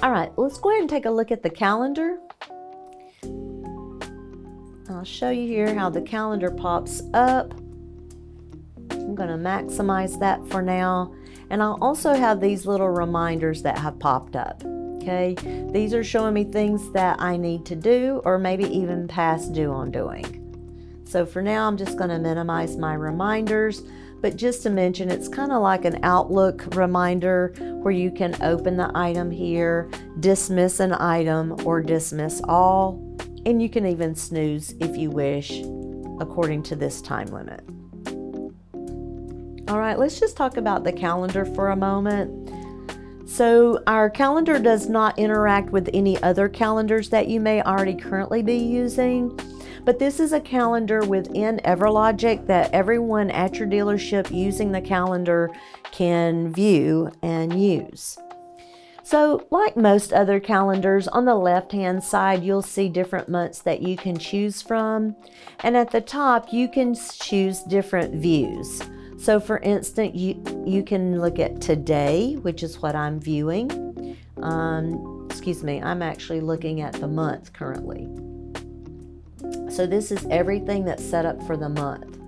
All right, let's go ahead and take a look at the calendar. I'll show you here how the calendar pops up. I'm going to maximize that for now. And I'll also have these little reminders that have popped up. Okay, these are showing me things that I need to do or maybe even past due on doing. So for now, I'm just going to minimize my reminders. But just to mention, it's kind of like an Outlook reminder where you can open the item here, dismiss an item, or dismiss all. And you can even snooze if you wish, according to this time limit. All right, let's just talk about the calendar for a moment. So our calendar does not interact with any other calendars that you may already currently be using. But this is a calendar within EverLogic that everyone at your dealership using the calendar can view and use. So like most other calendars, on the left-hand side, you'll see different months that you can choose from. And at the top, you can choose different views. So for instance, you can look at today, which is what I'm viewing. I'm actually looking at the month currently. So this is everything that's set up for the month.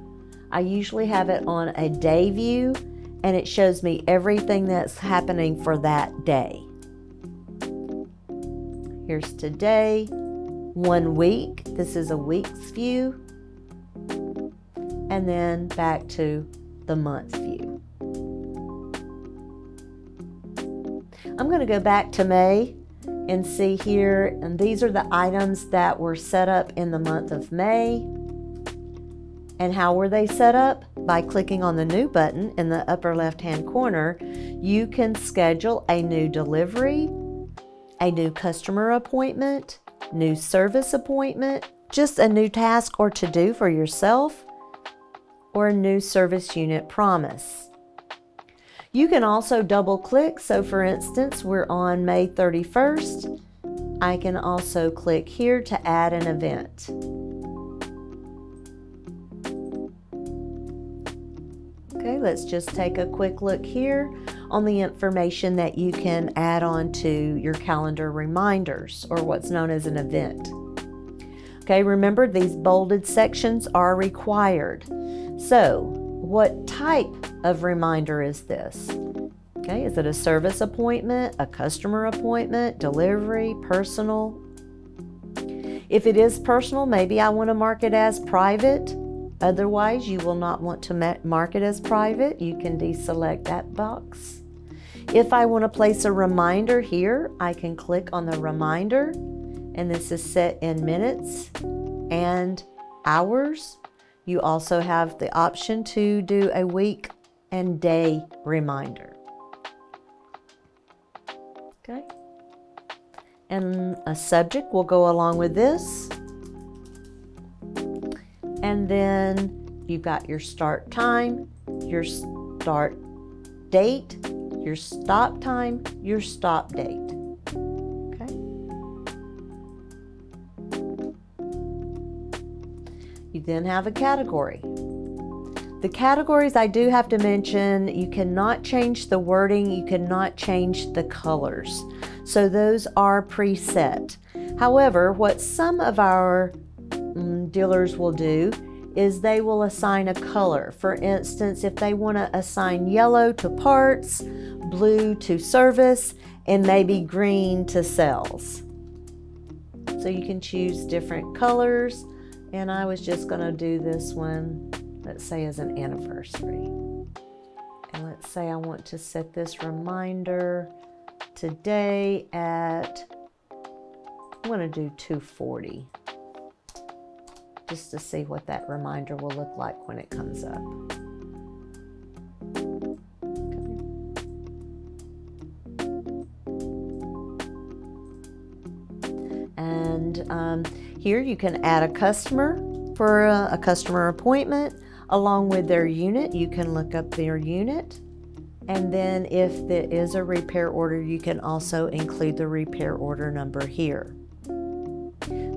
I usually have it on a day view, and it shows me everything that's happening for that day. Here's today, 1 week. This is a week's view. And then back to the month view. I'm going to go back to May and see here, and these are the items that were set up in the month of May. And how were they set up? By clicking on the new button in the upper left-hand corner, you can schedule a new delivery, a new customer appointment, new service appointment, just a new task or to-do for yourself, or a new service unit promise. You can also double click. So for instance, we're on May 31st. I can also click here to add an event. Okay, let's just take a quick look here on the information that you can add on to your calendar reminders, or what's known as an event. Okay, remember these bolded sections are required. So, what type of reminder is this? Okay, is it a service appointment, a customer appointment, delivery, personal? If it is personal, maybe I want to mark it as private. Otherwise, you will not want to mark it as private. You can deselect that box. If I want to place a reminder here, I can click on the reminder, and this is set in minutes and hours. You also have the option to do a week and day reminder. Okay. And a subject will go along with this. And then you've got your start time, your start date, your stop time, your stop date. Okay. You then have a category. The categories, I do have to mention, you cannot change the wording, you cannot change the colors. So those are preset. However, what some of our dealers will do is they will assign a color. For instance, if they want to assign yellow to parts, blue to service, and maybe green to sales. So you can choose different colors, and I was just going to do this one, let's say as an anniversary. And let's say I want to set this reminder today at, I want to do 2:40. Just to see what that reminder will look like when it comes up. Okay. And here you can add a customer for a customer appointment along with their unit. You can look up their unit. And then if there is a repair order, you can also include the repair order number here.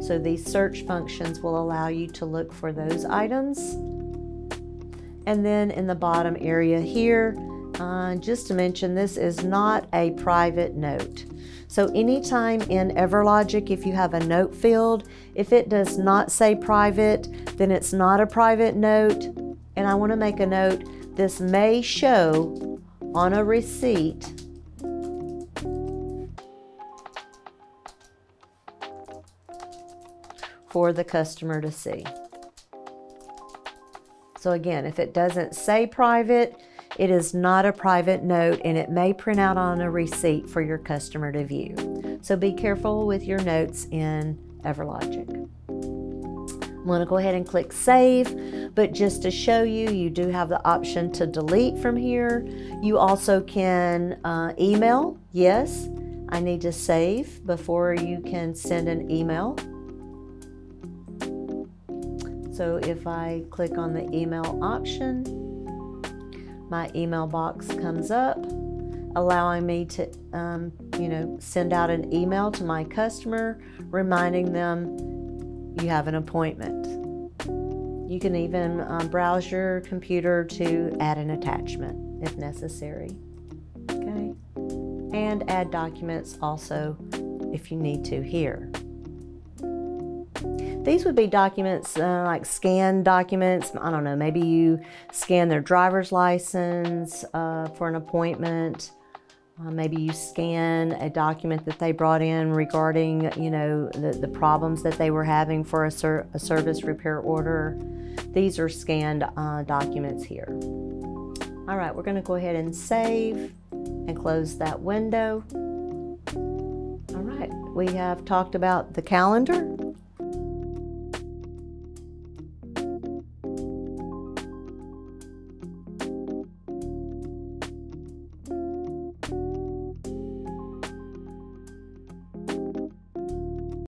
So these search functions will allow you to look for those items. And then in the bottom area here, Just to mention, this is not a private note. So anytime in EverLogic, if you have a note field, if it does not say private, then it's not a private note. And I want to make a note, this may show on a receipt for the customer to see. So again, if it doesn't say private, it is not a private note, and it may print out on a receipt for your customer to view. So be careful with your notes in EverLogic. I'm going to go ahead and click Save, but just to show you, you do have the option to delete from here. You also can email. Yes, I need to save before you can send an email. So if I click on the email option, my email box comes up, allowing me to, send out an email to my customer, reminding them you have an appointment. You can even browse your computer to add an attachment if necessary. Okay, and add documents also if you need to here. These would be documents like scanned documents. I don't know, maybe you scan their driver's license for an appointment. Maybe you scan a document that they brought in regarding, the problems that they were having for a service repair order. These are scanned documents here. All right, we're going to go ahead and save and close that window. All right, we have talked about the calendar.